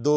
2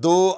2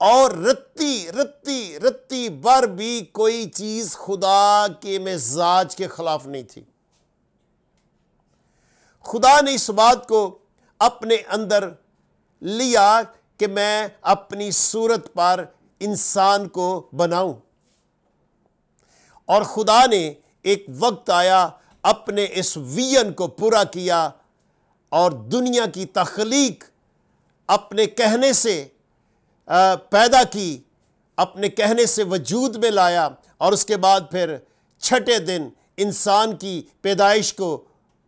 اور رتی بر بھی کوئی چیز خدا کے مزاج کے خلاف نہیں تھی۔ خدا نے اس بات کو اپنے اندر لیا کہ میں اپنی صورت پر انسان کو بناؤں، اور خدا نے ایک وقت آیا اپنے اس ویژن کو پورا کیا اور دنیا کی تخلیق اپنے کہنے سے پیدا کی، اپنے کہنے سے وجود میں لایا، اور اس کے بعد پھر چھٹے دن انسان کی پیدائش کو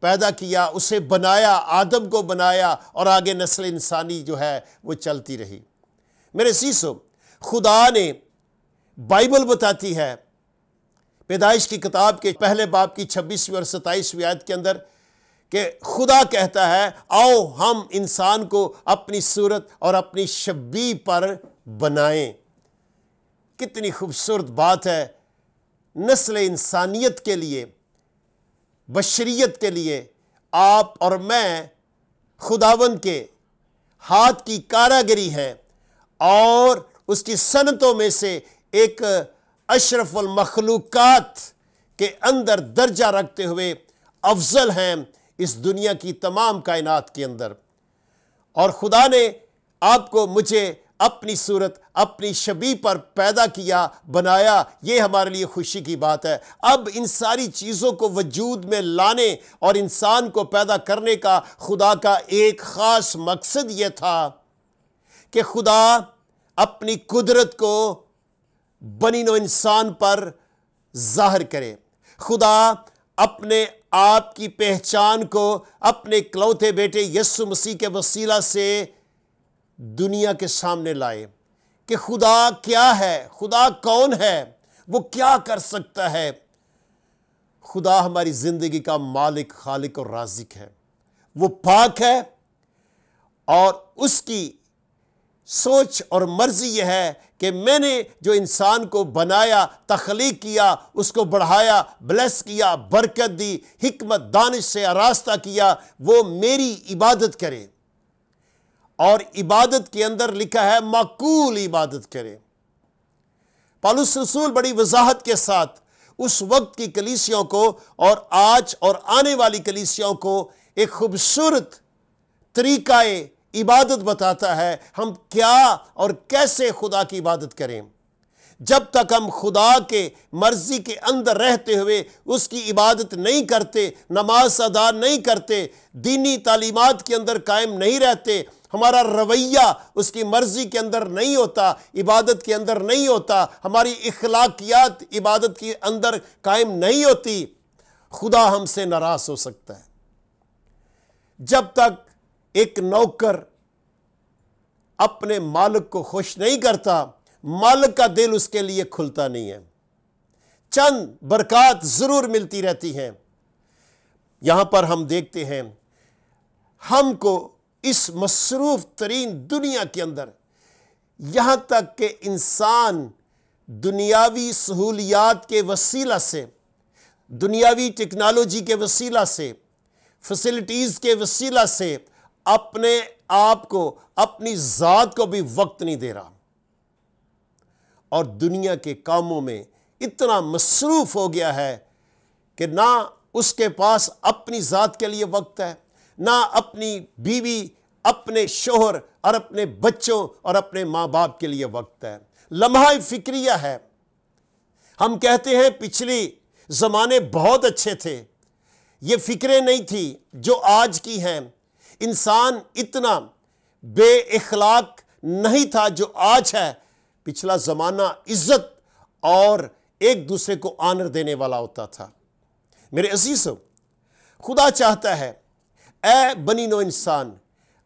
پیدا کیا، اسے بنایا، آدم کو بنایا، اور آگے نسل انسانی جو ہے وہ چلتی رہی۔ میرے سیسو، خدا نے بائبل بتاتی ہے پیدائش کی کتاب کے پہلے باب کی 26ویں اور 27ویں آیت کے اندر کہ خدا کہتا ہے آؤ ہم انسان کو اپنی صورت اور اپنی شبیہ پر بنائیں۔ کتنی خوبصورت بات ہے نسل انسانیت کے لیے، بشریت کے لیے۔ آپ اور میں خداوند کے ہاتھ کی کاراگری ہیں، اور اس کی صنعتوں میں سے ایک اشرف المخلوقات کے اندر درجہ رکھتے ہوئے افضل ہیں اس دنیا کی تمام کائنات کے اندر۔ اور خدا نے آپ کو مجھے اپنی صورت اپنی شبیہ پر پیدا کیا، بنایا۔ یہ ہمارے لیے خوشی کی بات ہے۔ اب ان ساری چیزوں کو وجود میں لانے اور انسان کو پیدا کرنے کا خدا کا ایک خاص مقصد یہ تھا کہ خدا اپنی قدرت کو بنی نوع انسان پر ظاہر کرے۔ خدا اپنے آپ کی پہچان کو اپنے اکلوتے بیٹے یسوع مسیح کے وسیلہ سے دنیا کے سامنے لائے کہ خدا کیا ہے، خدا کون ہے، وہ کیا کر سکتا ہے۔ خدا ہماری زندگی کا مالک، خالق اور رازق ہے۔ وہ پاک ہے، اور اس کی سوچ اور مرضی یہ ہے کہ میں نے جو انسان کو بنایا، تخلیق کیا، اس کو بڑھایا، بلیس کیا، برکت دی، حکمت دانش سے آراستہ کیا، وہ میری عبادت کرے۔ اور عبادت کے اندر لکھا ہے معقول عبادت کرے۔ پالوس رسول بڑی وضاحت کے ساتھ اس وقت کی کلیسیوں کو اور آج اور آنے والی کلیسیوں کو ایک خوبصورت طریقہ عبادت بتاتا ہے، ہم کیا اور کیسے خدا کی عبادت کریں۔ جب تک ہم خدا کے مرضی کے اندر رہتے ہوئے اس کی عبادت نہیں کرتے، نماز ادا نہیں کرتے، دینی تعلیمات کے اندر قائم نہیں رہتے، ہمارا رویہ اس کی مرضی کے اندر نہیں ہوتا، عبادت کے اندر نہیں ہوتا، ہماری اخلاقیات عبادت کے اندر قائم نہیں ہوتی، خدا ہم سے ناراض ہو سکتا ہے۔ جب تک ایک نوکر اپنے مالک کو خوش نہیں کرتا، مالک کا دل اس کے لیے کھلتا نہیں ہے۔ چند برکات ضرور ملتی رہتی ہیں۔ یہاں پر ہم دیکھتے ہیں ہم کو اس مصروف ترین دنیا کے اندر، یہاں تک کہ انسان دنیاوی سہولیات کے وسیلہ سے، دنیاوی ٹیکنالوجی کے وسیلہ سے، فیسلٹیز کے وسیلہ سے اپنے آپ کو، اپنی ذات کو بھی وقت نہیں دے رہا، اور دنیا کے کاموں میں اتنا مصروف ہو گیا ہے کہ نہ اس کے پاس اپنی ذات کے لیے وقت ہے، نہ اپنی بیوی، اپنے شوہر اور اپنے بچوں اور اپنے ماں باپ کے لیے وقت ہے۔ لمحہ فکریہ ہے۔ ہم کہتے ہیں پچھلی زمانے بہت اچھے تھے، یہ فکریں نہیں تھی جو آج کی ہیں۔ انسان اتنا بے اخلاق نہیں تھا جو آج ہے۔ پچھلا زمانہ عزت اور ایک دوسرے کو آنر دینے والا ہوتا تھا۔ میرے عزیزو، خدا چاہتا ہے اے بنی نوع انسان،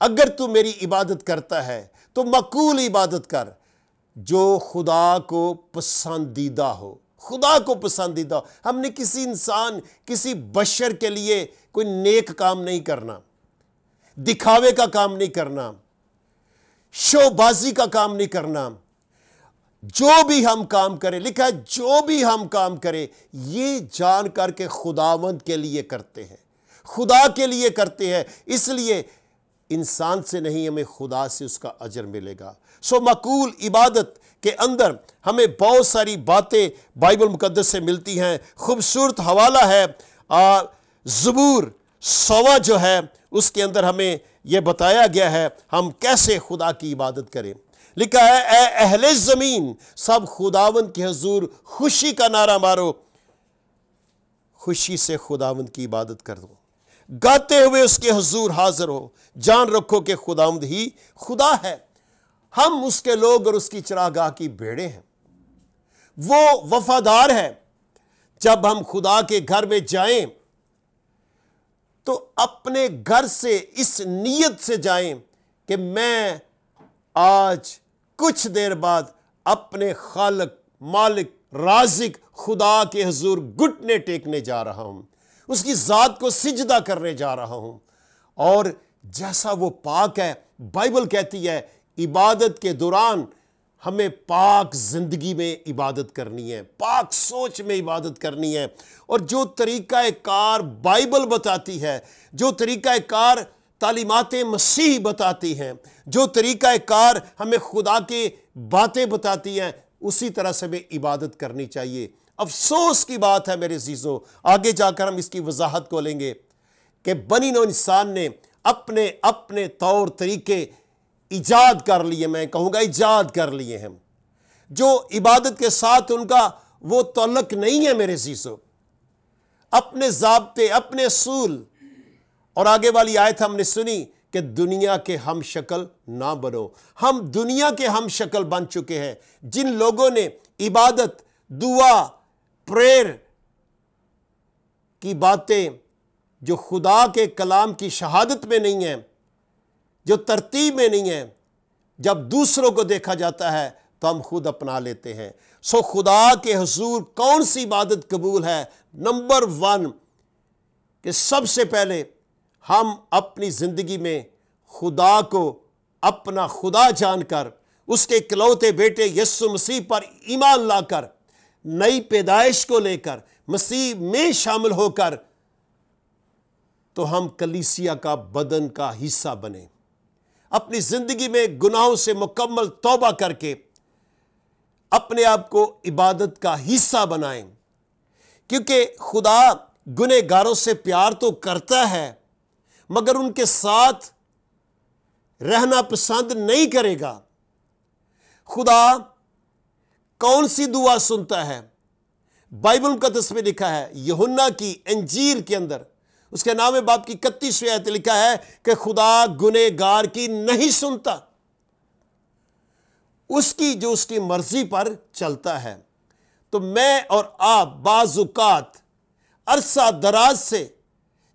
اگر تو میری عبادت کرتا ہے تو معقول عبادت کر جو خدا کو پسندیدہ ہو، خدا کو پسندیدہ ہو۔ ہم نے کسی انسان، کسی بشر کے لیے کوئی نیک کام نہیں کرنا، دکھاوے کا کام نہیں کرنا، شو بازی کا کام نہیں کرنا۔ جو بھی ہم کام کریں، لکھا ہے جو بھی ہم کام کریں یہ جان کر کے خداوند کے لیے کرتے ہیں، خدا کے لیے کرتے ہیں۔ اس لیے انسان سے نہیں، ہمیں خدا سے اس کا اجر ملے گا۔ سو معقول عبادت کے اندر ہمیں بہت ساری باتیں بائبل مقدس سے ملتی ہیں۔ خوبصورت حوالہ ہے زبور 100 جو ہے، اس کے اندر ہمیں یہ بتایا گیا ہے ہم کیسے خدا کی عبادت کریں۔ لکھا ہے، اے اہل زمین، سب خداوند کے حضور خوشی کا نعرہ مارو، خوشی سے خداوند کی عبادت کر دو، گاتے ہوئے اس کے حضور حاضر ہو، جان رکھو کہ خداوند ہی خدا ہے، ہم اس کے لوگ اور اس کی چراگاہ کی بھیڑیں ہیں۔ وہ وفادار ہے۔ جب ہم خدا کے گھر میں جائیں تو اپنے گھر سے اس نیت سے جائیں کہ میں آج کچھ دیر بعد اپنے خالق، مالک، رازق خدا کے حضور گھٹنے ٹیکنے جا رہا ہوں، اس کی ذات کو سجدہ کرنے جا رہا ہوں۔ اور جیسا وہ پاک ہے، بائبل کہتی ہے عبادت کے دوران ہمیں پاک زندگی میں عبادت کرنی ہے، پاک سوچ میں عبادت کرنی ہے، اور جو طریقہ کار بائبل بتاتی ہے، جو طریقہ کار تعلیمات مسیح بتاتی ہیں، جو طریقہ کار ہمیں خدا کی باتیں بتاتی ہیں، اسی طرح سے ہمیں عبادت کرنی چاہیے۔ افسوس کی بات ہے میرے عزیزو، آگے جا کر ہم اس کی وضاحت کو لیں گے کہ بنی نوع انسان نے اپنے اپنے طور طریقے ایجاد کر لیے، میں کہوں گا ایجاد کر لیے ہیں، جو عبادت کے ساتھ ان کا وہ تعلق نہیں ہے میرے عزیزو۔ اپنے ضابطے، اپنے اصول، اور آگے والی آیت ہم نے سنی کہ دنیا کے ہم شکل نہ بنو۔ ہم دنیا کے ہم شکل بن چکے ہیں۔ جن لوگوں نے عبادت، دعا، پریئر کی باتیں جو خدا کے کلام کی شہادت میں نہیں ہیں، جو ترتیب میں نہیں ہیں، جب دوسروں کو دیکھا جاتا ہے تو ہم خود اپنا لیتے ہیں۔ سو خدا کے حضور کون سی عبادت قبول ہے؟ نمبر 1 کہ سب سے پہلے ہم اپنی زندگی میں خدا کو اپنا خدا جان کر، اس کے اکلوتے بیٹے یسوع مسیح پر ایمان لا کر، نئی پیدائش کو لے کر، مسیح میں شامل ہو کر، تو ہم کلیسیا کا بدن کا حصہ بنیں۔ اپنی زندگی میں گناہوں سے مکمل توبہ کر کے اپنے آپ کو عبادت کا حصہ بنائیں، کیونکہ خدا گنہگاروں سے پیار تو کرتا ہے مگر ان کے ساتھ رہنا پسند نہیں کرے گا۔ خدا کون سی دعا سنتا ہے؟ بائبل مقدس میں لکھا ہے، یوحنا کی انجیل کے اندر اس کے نام باب کی 31ویں آیت لکھا ہے کہ خدا گنہگار کی نہیں سنتا، اس کی مرضی پر چلتا ہے۔ تو میں اور آپ بعض اوقات عرصہ دراز سے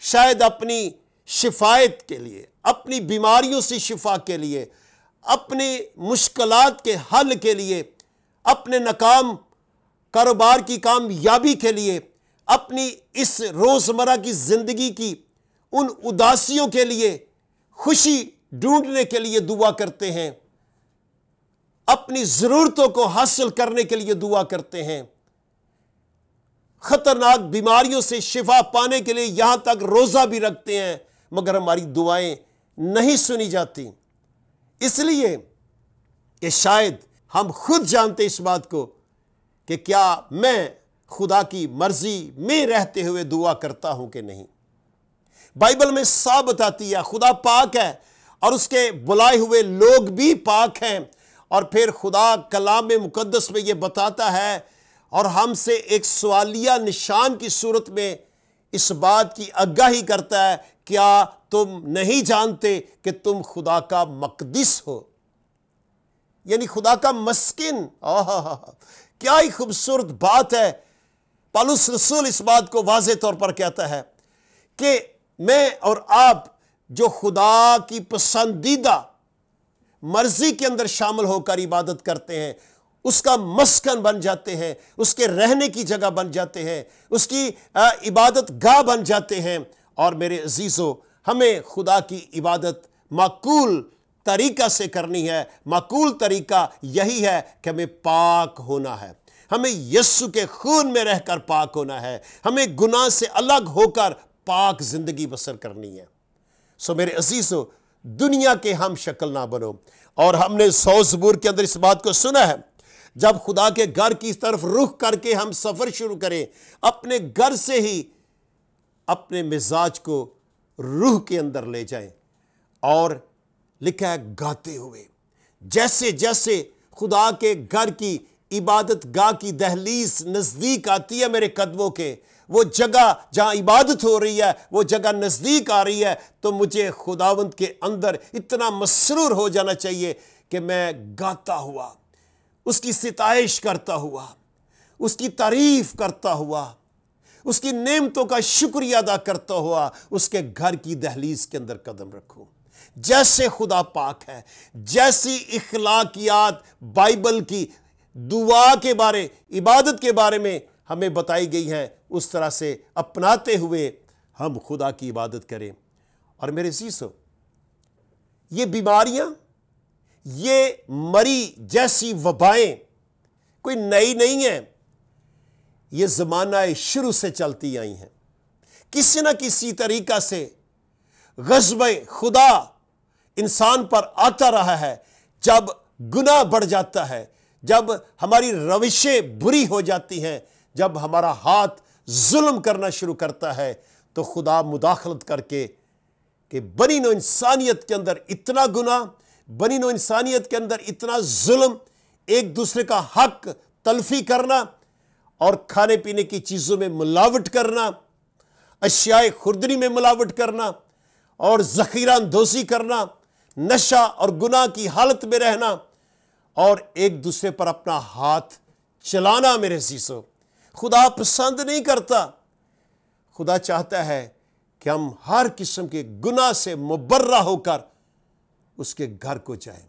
شاید اپنی شفایت کے لیے، اپنی بیماریوں سے شفا کے لیے، اپنی مشکلات کے حل کے لیے، اپنے ناکام کاروبار کی کامیابی کے لیے، اپنی اس روزمرہ کی زندگی کی ان اداسیوں کے لیے خوشی ڈھونڈنے کے لیے دعا کرتے ہیں، اپنی ضرورتوں کو حاصل کرنے کے لیے دعا کرتے ہیں، خطرناک بیماریوں سے شفا پانے کے لیے یہاں تک روزہ بھی رکھتے ہیں، مگر ہماری دعائیں نہیں سنی جاتی، اس لیے کہ شاید ہم خود جانتے اس بات کو کہ کیا میں خدا کی مرضی میں رہتے ہوئے دعا کرتا ہوں کہ نہیں۔ بائبل میں صاف بتاتی ہے خدا پاک ہے اور اس کے بلائے ہوئے لوگ بھی پاک ہیں، اور پھر خدا کلام مقدس میں یہ بتاتا ہے اور ہم سے ایک سوالیہ نشان کی صورت میں اس بات کی آگاہی کرتا ہے، کیا تم نہیں جانتے کہ تم خدا کا مقدس ہو، یعنی خدا کا مسکن۔ کیا ہی خوبصورت بات ہے۔ پالوس رسول اس بات کو واضح طور پر کہتا ہے کہ میں اور آپ جو خدا کی پسندیدہ مرضی کے اندر شامل ہو کر عبادت کرتے ہیں، اس کا مسکن بن جاتے ہیں، اس کے رہنے کی جگہ بن جاتے ہیں، اس کی عبادت گاہ بن جاتے ہیں۔ اور میرے عزیزو، ہمیں خدا کی عبادت معقول طریقہ سے کرنی ہے۔ معقول طریقہ یہی ہے کہ ہمیں پاک ہونا ہے، ہمیں یسوع کے خون میں رہ کر پاک ہونا ہے، ہمیں گناہ سے الگ ہو کر پاک زندگی بسر کرنی ہے۔ سو میرے عزیزو، دنیا کے ہم شکل نہ بنو۔ اور ہم نے 100 زبور کے اندر اس بات کو سنا ہے، جب خدا کے گھر کی طرف رخ کر کے ہم سفر شروع کریں، اپنے گھر سے ہی اپنے مزاج کو روح کے اندر لے جائیں۔ اور لکھا ہے گاتے ہوئے، جیسے جیسے خدا کے گھر کی عبادت گاہ کی دہلیز نزدیک آتی ہے میرے قدموں کے، وہ جگہ جہاں عبادت ہو رہی ہے وہ جگہ نزدیک آ رہی ہے، تو مجھے خداوند کے اندر اتنا مسرور ہو جانا چاہیے کہ میں گاتا ہوا، اس کی ستائش کرتا ہوا، اس کی تعریف کرتا ہوا، اس کی نعمتوں کا شکریہ ادا کرتا ہوا اس کے گھر کی دہلیز کے اندر قدم رکھوں۔ جیسے خدا پاک ہے، جیسی اخلاقیات بائبل کی دعا کے بارے، عبادت کے بارے میں ہمیں بتائی گئی ہیں، اس طرح سے اپناتے ہوئے ہم خدا کی عبادت کریں۔ اور میرے عزیزو، یہ بیماریاں، یہ مری جیسی وبائیں کوئی نئی نہیں ہیں، یہ زمانہ شروع سے چلتی آئی ہیں۔ کسی نہ کسی طریقہ سے غضب خدا انسان پر آتا رہا ہے۔ جب گناہ بڑھ جاتا ہے، جب ہماری روشیں بری ہو جاتی ہیں، جب ہمارا ہاتھ ظلم کرنا شروع کرتا ہے، تو خدا مداخلت کر کے کہ بنی نوع انسانیت کے اندر اتنا گناہ، بنی نوع انسانیت کے اندر اتنا ظلم، ایک دوسرے کا حق تلفی کرنا اور کھانے پینے کی چیزوں میں ملاوٹ کرنا، اشیاء خوردنی میں ملاوٹ کرنا اور ذخیرہ اندوزی کرنا، نشہ اور گناہ کی حالت میں رہنا اور ایک دوسرے پر اپنا ہاتھ چلانا، میرے عزیزو، خدا پسند نہیں کرتا۔ خدا چاہتا ہے کہ ہم ہر قسم کے گناہ سے مبرہ ہو کر اس کے گھر کو جائیں۔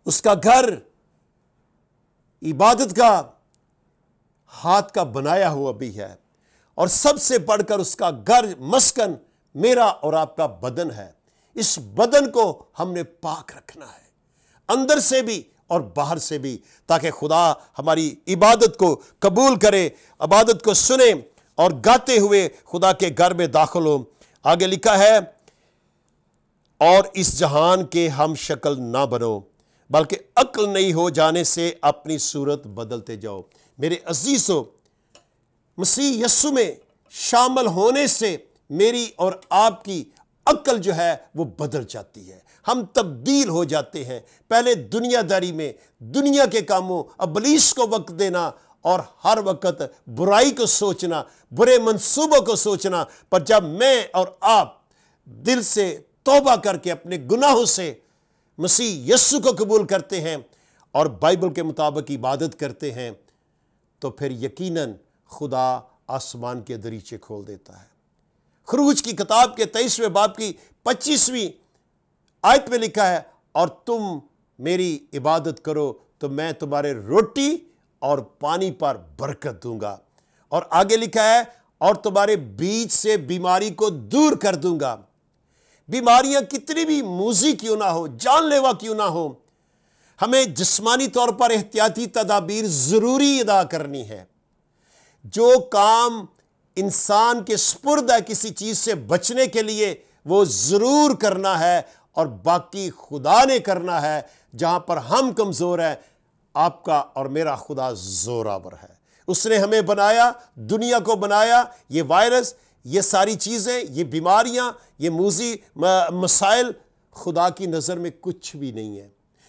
اس کا گھر عبادت کا ہاتھ کا بنایا ہوا بھی ہے، اور سب سے بڑھ کر اس کا گھر مسکن میرا اور آپ کا بدن ہے۔ اس بدن کو ہم نے پاک رکھنا ہے، اندر سے بھی اور باہر سے بھی، تاکہ خدا ہماری عبادت کو قبول کرے، عبادت کو سنے اور گاتے ہوئے خدا کے گھر میں داخل ہو۔ آگے لکھا ہے، اور اس جہان کے ہم شکل نہ بنو، بلکہ عقل نہیں ہو جانے سے اپنی صورت بدلتے جاؤ۔ میرے عزیزو، مسیح یسوع میں شامل ہونے سے میری اور آپ کی عقل جو ہے وہ بدل جاتی ہے، ہم تبدیل ہو جاتے ہیں۔ پہلے دنیا داری میں، دنیا کے کاموں، ابلیس کو وقت دینا اور ہر وقت برائی کو سوچنا، برے منصوبوں کو سوچنا، پر جب میں اور آپ دل سے توبہ کر کے اپنے گناہوں سے مسیح یسوع کو قبول کرتے ہیں اور بائبل کے مطابق عبادت کرتے ہیں، تو پھر یقیناً خدا آسمان کے دریچے کھول دیتا ہے۔ خروج کی کتاب کے 23ویں باب کی 25ویں آیت میں لکھا ہے، اور تم میری عبادت کرو تو میں تمہارے روٹی اور پانی پر برکت دوں گا۔ اور آگے لکھا ہے، اور تمہارے بیچ سے بیماری کو دور کر دوں گا۔ بیماریاں کتنی بھی موذی کیوں نہ ہو، جان لیوا کیوں نہ ہو، ہمیں جسمانی طور پر احتیاطی تدابیر ضروری ادا کرنی ہے۔ جو کام انسان کے سپرد ہے کسی چیز سے بچنے کے لیے، وہ ضرور کرنا ہے، اور باقی خدا نے کرنا ہے۔ جہاں پر ہم کمزور ہیں، آپ کا اور میرا خدا زورآور ہے۔ اس نے ہمیں بنایا، دنیا کو بنایا۔ یہ وائرس، یہ ساری چیزیں، یہ بیماریاں، یہ موذی مسائل خدا کی نظر میں کچھ بھی نہیں ہے،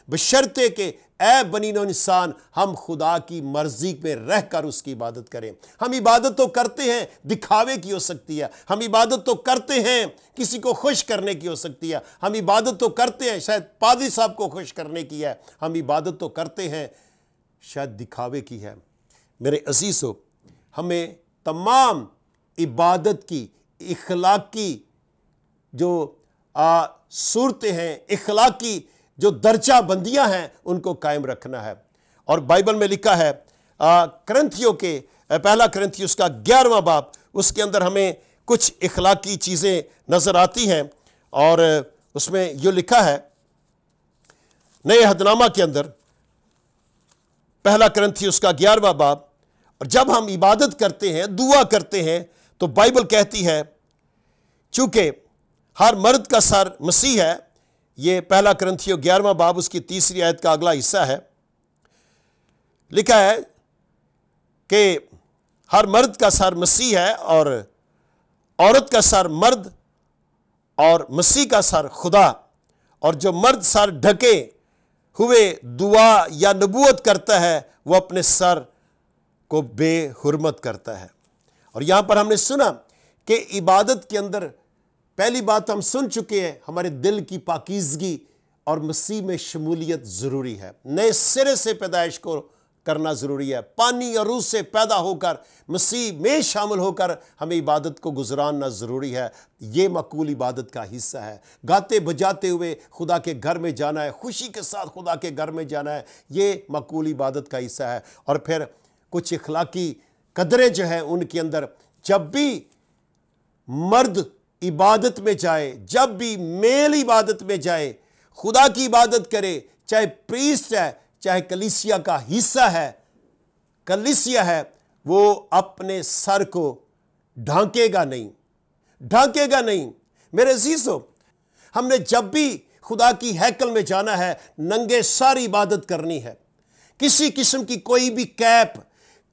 بشرطے کہ اے بنی نوع انسان ہم خدا کی مرضی میں رہ کر اس کی عبادت کریں۔ ہم عبادت تو کرتے ہیں، دکھاوے کی ہو سکتی ہے، ہم عبادت تو کرتے ہیں کسی کو خوش کرنے کی ہو سکتی ہے، ہم عبادت تو کرتے ہیں شاید پادری صاحب کو خوش کرنے کی ہے، ہم عبادت تو کرتے ہیں شاید دکھاوے کی ہے۔ میرے عزیزو، ہمیں تمام عبادت کی اخلاقی جو صورتیں ہیں، اخلاقی جو درجہ بندیاں ہیں، ان کو قائم رکھنا ہے۔ اور بائبل میں لکھا ہے، کرنتھیوں کے پہلا کرنتھیوس کا 11واں باب، اس کے اندر ہمیں کچھ اخلاقی چیزیں نظر آتی ہیں، اور اس میں یہ لکھا ہے نئے عہد نامہ کے اندر، پہلا کرنتھیوس کا 11واں باب، اور جب ہم عبادت کرتے ہیں، دعا کرتے ہیں، تو بائبل کہتی ہے چونکہ ہر مرد کا سر مسیح ہے، یہ پہلا کرنتھیوں 11واں باب اس کی 3 آیت کا اگلا حصہ ہے۔ لکھا ہے کہ ہر مرد کا سر مسیح ہے اور عورت کا سر مرد اور مسیح کا سر خدا، اور جو مرد سر ڈھکے ہوئے دعا یا نبوت کرتا ہے وہ اپنے سر کو بے حرمت کرتا ہے۔ اور یہاں پر ہم نے سنا کہ عبادت کے اندر پہلی بات ہم سن چکے ہیں، ہمارے دل کی پاکیزگی اور مسیح میں شمولیت ضروری ہے، نئے سرے سے پیدائش کو کرنا ضروری ہے، پانی اور روح سے پیدا ہو کر مسیح میں شامل ہو کر ہمیں عبادت کو گزارنا ضروری ہے۔ یہ معقول عبادت کا حصہ ہے۔ گاتے بجاتے ہوئے خدا کے گھر میں جانا ہے، خوشی کے ساتھ خدا کے گھر میں جانا ہے، یہ معقول عبادت کا حصہ ہے۔ اور پھر کچھ اخلاقی قدریں جو ہیں ان کے اندر، جب بھی مرد عبادت میں جائے، جب بھی میل عبادت میں جائے، خدا کی عبادت کرے، چاہے پریسٹ ہے چاہے کلیسیا کا حصہ ہے، کلیسیا ہے، وہ اپنے سر کو ڈھانکے گا نہیں۔ میرے عزیزو، ہم نے جب بھی خدا کی ہیکل میں جانا ہے ننگے سر عبادت کرنی ہے۔ کسی قسم کی کوئی بھی کیپ،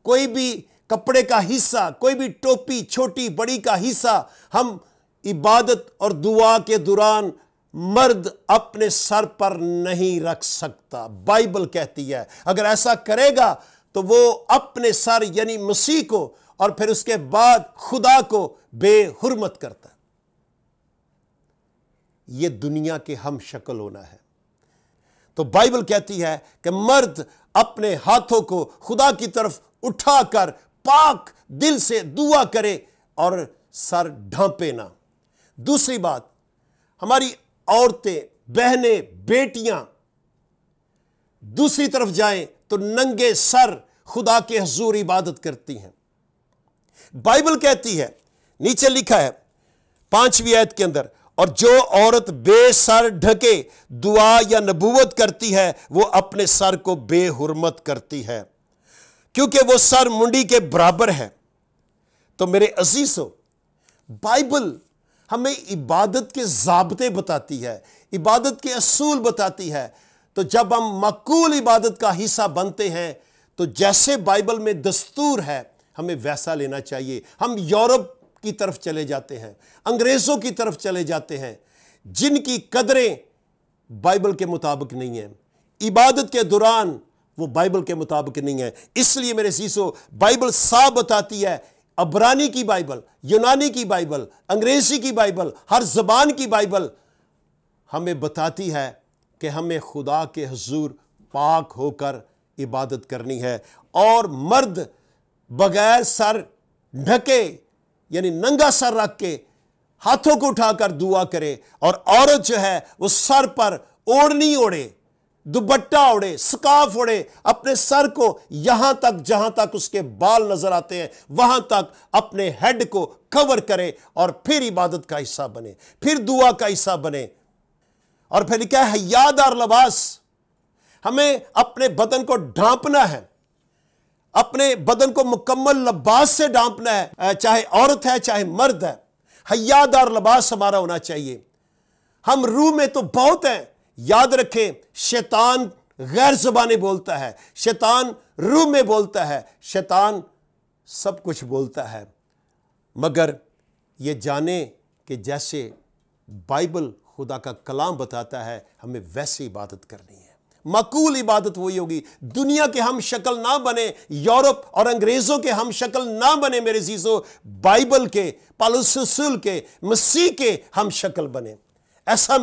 کوئی بھی کپڑے کا حصہ، کوئی بھی ٹوپی چھوٹی بڑی کا حصہ ہم عبادت اور دعا کے دوران مرد اپنے سر پر نہیں رکھ سکتا۔ بائبل کہتی ہے اگر ایسا کرے گا تو وہ اپنے سر یعنی مسیح کو اور پھر اس کے بعد خدا کو بے حرمت کرتا ہے۔ یہ دنیا کے ہم شکل ہونا ہے۔ تو بائبل کہتی ہے کہ مرد اپنے ہاتھوں کو خدا کی طرف اٹھا کر پاک دل سے دعا کرے اور سر ڈھانپے نہ۔ دوسری بات، ہماری عورتیں، بہنیں، بیٹیاں دوسری طرف جائیں تو ننگے سر خدا کے حضور عبادت کرتی ہیں۔ بائبل کہتی ہے، نیچے لکھا ہے 5ویں آیت کے اندر، اور جو عورت بے سر ڈھکے دعا یا نبوت کرتی ہے وہ اپنے سر کو بے حرمت کرتی ہے، کیونکہ وہ سر منڈی کے برابر ہے۔ تو میرے عزیزو، بائبل ہمیں عبادت کے ضابطے بتاتی ہے، عبادت کے اصول بتاتی ہے۔ تو جب ہم معقول عبادت کا حصہ بنتے ہیں تو جیسے بائبل میں دستور ہے ہمیں ویسا لینا چاہیے۔ ہم یورپ کی طرف چلے جاتے ہیں، انگریزوں کی طرف چلے جاتے ہیں جن کی قدریں بائبل کے مطابق نہیں ہیں، عبادت کے دوران وہ بائبل کے مطابق نہیں ہے۔ اس لیے میرے عزیزو، بائبل صاف بتاتی ہے، عبرانی کی بائبل، یونانی کی بائبل، انگریزی کی بائبل، ہر زبان کی بائبل ہمیں بتاتی ہے کہ ہمیں خدا کے حضور پاک ہو کر عبادت کرنی ہے، اور مرد بغیر سر ڈھکے یعنی ننگا سر رکھ کے ہاتھوں کو اٹھا کر دعا کرے، اور عورت جو ہے وہ سر پر اوڑھنی اوڑھے، دوپٹہ اوڑھے، سکارف اوڑھے، اپنے سر کو یہاں تک جہاں تک اس کے بال نظر آتے ہیں وہاں تک اپنے ہیڈ کو کور کرے، اور پھر عبادت کا حصہ بنے، پھر دعا کا حصہ بنے۔ اور پھر لکھا ہے حیادار لباس، ہمیں اپنے بدن کو ڈھانپنا ہے، اپنے بدن کو مکمل لباس سے ڈھانپنا ہے، چاہے عورت ہے چاہے مرد ہے، حیادار لباس ہمارا ہونا چاہیے۔ ہم روح میں تو بہت ہیں، یاد رکھیں شیطان غیر زبانیں بولتا ہے، شیطان روح میں بولتا ہے، شیطان سب کچھ بولتا ہے، مگر یہ جانیں کہ جیسے بائبل خدا کا کلام بتاتا ہے ہمیں ویسی عبادت کرنی ہے۔ معقول عبادت وہی ہوگی، دنیا کے ہم شکل نہ بنے، یورپ اور انگریزوں کے ہم شکل نہ بنے میرے عزیزو، بائبل کے، پالوس رسول کے، مسیح کے ہم شکل بنے۔ ایسا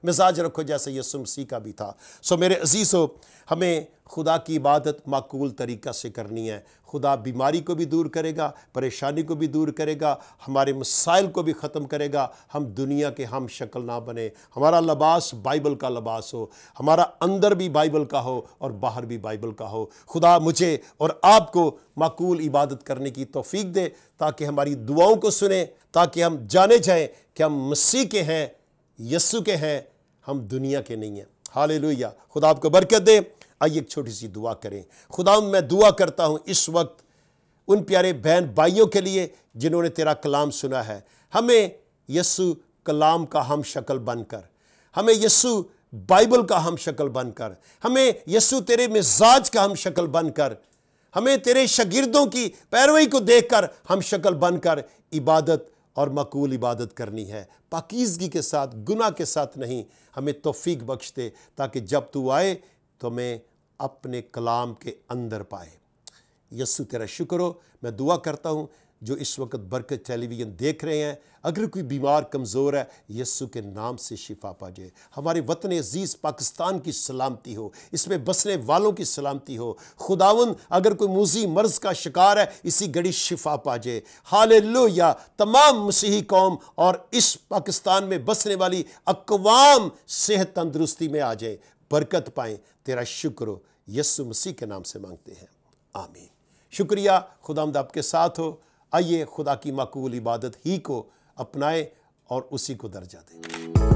مزاج رکھو جیسے یسوع مسیح کا بھی تھا۔ سو میرے عزیزو، ہمیں خدا کی عبادت معقول طریقہ سے کرنی ہے۔ خدا بیماری کو بھی دور کرے گا، پریشانی کو بھی دور کرے گا، ہمارے مسائل کو بھی ختم کرے گا۔ ہم دنیا کے ہم شکل نہ بنے، ہمارا لباس بائبل کا لباس ہو، ہمارا اندر بھی بائبل کا ہو اور باہر بھی بائبل کا ہو۔ خدا مجھے اور آپ کو معقول عبادت کرنے کی توفیق دے تاکہ ہماری دعاؤں کو سنیں، تاکہ ہم جانے جائیں کہ ہم مسیح کے ہیں، یسوع کے ہیں، ہم دنیا کے نہیں ہیں۔ ہاللیلویہ، خدا آپ کو برکت دے۔ آئیے ایک چھوٹی سی دعا کریں۔ خدا میں دعا کرتا ہوں اس وقت ان پیارے بہن بھائیوں کے لیے جنہوں نے تیرا کلام سنا ہے، ہمیں یسوع کلام کا ہم شکل بن کر ہمیں یسوع بائبل کا ہم شکل بن کر، ہمیں یسوع تیرے مزاج کا ہم شکل بن کر، ہمیں تیرے شاگردوں کی پیروی کو دیکھ کر ہم شکل بن کر عبادت اور مقبول عبادت کرنی ہے، پاکیزگی کے ساتھ، گناہ کے ساتھ نہیں۔ ہمیں توفیق بخش دے تاکہ جب تو آئے تو میں اپنے کلام کے اندر پائے۔ یسوع تیرا شکر ہو۔ میں دعا کرتا ہوں جو اس وقت برکت ٹیلی ویژن دیکھ رہے ہیں، اگر کوئی بیمار کمزور ہے، یسوع کے نام سے شفا پا جائے۔ ہمارے وطن عزیز پاکستان کی سلامتی ہو، اس میں بسنے والوں کی سلامتی ہو۔ خداوند اگر کوئی موذی مرض کا شکار ہے، اسی گھڑی شفا پا جائے۔ ہاللویا۔ تمام مسیحی قوم اور اس پاکستان میں بسنے والی اقوام صحت تندرستی میں آ جائیں، برکت پائیں۔ تیرا شکر ہو، یسوع مسیح کے نام سے مانگتے ہیں، آمین۔ شکریہ، خداوند آپ کے ساتھ ہو۔ آئیے خدا کی مقبول عبادت ہی کو اپنائیں اور اسی کو درجہ دیں۔